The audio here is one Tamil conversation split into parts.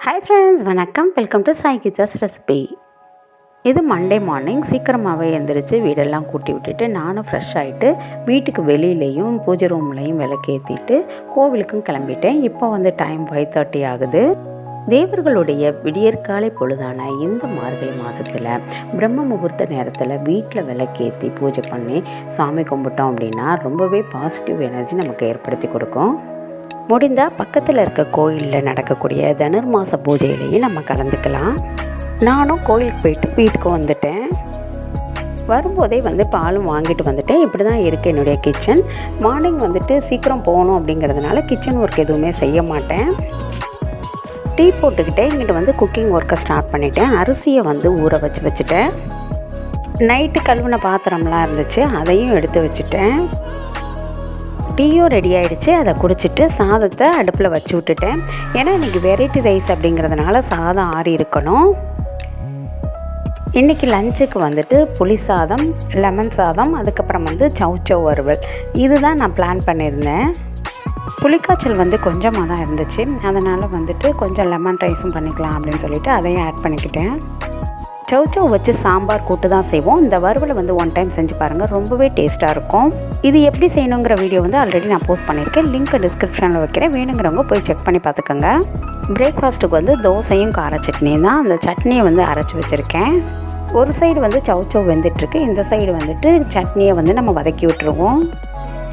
Hi friends, வணக்கம். Welcome to Sai Geetha's recipe. இது மண்டே மார்னிங் சீக்கிரமாகவே எழுந்திரிச்சு வீடெல்லாம் கூட்டி விட்டுட்டு நானும் ஃப்ரெஷ் ஆகிட்டு வீட்டுக்கு வெளியிலையும் பூஜை ரூம்லையும் விளக்கேற்றிட்டு கோவிலுக்கும் கிளம்பிட்டேன். இப்போ டைம் 5:30 ஆகுது. தேவர்களுடைய விடியற்காலை பொழுதான இந்த மார்கழி மாதத்தில் பிரம்ம முகூர்த்த நேரத்தில் வீட்டில் விளக்கேற்றி பூஜை பண்ணி சாமி கும்பிட்டோம் அப்படின்னா ரொம்பவே பாசிட்டிவ் எனர்ஜி நமக்கு ஏற்படுத்தி கொடுக்கும். முடிந்தால் பக்கத்தில் இருக்க கோயிலில் நடக்கக்கூடிய தனுர்மாச பூஜையிலையும் நம்ம கலந்துக்கலாம். நானும் கோயிலுக்கு போயிட்டு வீட்டுக்கு வந்துட்டேன். வரும்போதே பாலும் வாங்கிட்டு வந்துட்டேன். இப்படி தான் இருக்குது என்னுடைய கிச்சன். மார்னிங் சீக்கிரம் போகணும் அப்படிங்கிறதுனால கிச்சன் ஒர்க் எதுவுமே செய்ய மாட்டேன். டீ போட்டுக்கிட்டே இங்கிட்டு குக்கிங் ஒர்க்கை ஸ்டார்ட் பண்ணிட்டேன். அரிசியை ஊற வச்சுட்டேன். நைட்டு கழுவின பாத்திரம்லாம் இருந்துச்சு, அதையும் எடுத்து வச்சுட்டேன். டீயும் ரெடி ஆகிடுச்சு. அதை குடிச்சிட்டு சாதத்தை அடுப்பில் வச்சு விட்டுட்டேன். ஏன்னா இன்றைக்கி வெரைட்டி ரைஸ் அப்படிங்கிறதுனால சாதம் ஆறி இருக்கணும். இன்றைக்கி லஞ்சுக்கு புளி சாதம், லெமன் சாதம், அதுக்கப்புறம் சவ் வறுவல், இதுதான் நான் பிளான் பண்ணியிருந்தேன். புளிக்காய்ச்சல் கொஞ்சமாக தான் இருந்துச்சு. அதனால் கொஞ்சம் லெமன் ரைஸும் பண்ணிக்கலாம் அப்படின்னு சொல்லிவிட்டு அதையும் ஆட் பண்ணிக்கிட்டேன். சவ் வச்சு சாம்பார் கூட்டு தான் செய்வோம். இந்த வறுவலை ஒன் டைம் செஞ்சு பாருங்கள், ரொம்பவே டேஸ்ட்டாக இருக்கும். இது எப்படி செய்யணுங்கிற வீடியோ ஆல்ரெடி நான் போஸ்ட் பண்ணியிருக்கேன். லிங்க் டிஸ்கிரிப்ஷனில் வைக்கிறேன், வேணுங்கிறவங்க போய் செக் பண்ணி பார்த்துக்கோங்க. பிரேக்ஃபாஸ்ட்டுக்கு தோசையும் கார சட்னியும் தான். அந்த சட்னியை அரைச்சி வச்சுருக்கேன். ஒரு சைடு சவ் வெந்துட்டுருக்கு, இந்த சைடு சட்னியை நம்ம வதக்கி விட்டுருவோம்.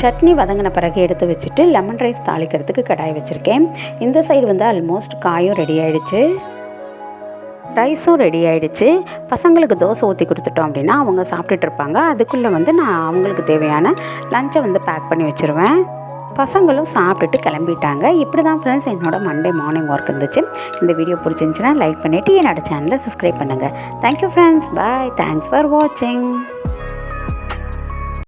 சட்னி வதங்கின பிறகு எடுத்து வச்சுட்டு லெமன் ரைஸ் தாளிக்கிறதுக்கு கடாய் வச்சுருக்கேன். இந்த சைடு ஆல்மோஸ்ட் காயும் ரெடி ஆகிடுச்சு, ரைஸும் ரெடி ஆகிடுச்சு. பசங்களுக்கு தோசை ஊற்றி கொடுத்துட்டோம் அப்படின்னா அவங்க சாப்பிட்டுட்டு இருப்பாங்க. அதுக்குள்ளே நான் அவங்களுக்கு தேவையான லஞ்சை பேக் பண்ணி வச்சுருவேன். பசங்களும் சாப்பிட்டுட்டு கிளம்பிட்டாங்க. இப்படி தான் ஃப்ரெண்ட்ஸ் என்னோடய மண்டே மார்னிங் ஒர்க் இருந்துச்சு. இந்த வீடியோ பிடிச்சிருந்துச்சுன்னா லைக் பண்ணிவிட்டு என்னோடய சேனலை சப்ஸ்கிரைப் பண்ணுங்கள். Thank you friends, bye, thanks for வாட்சிங்.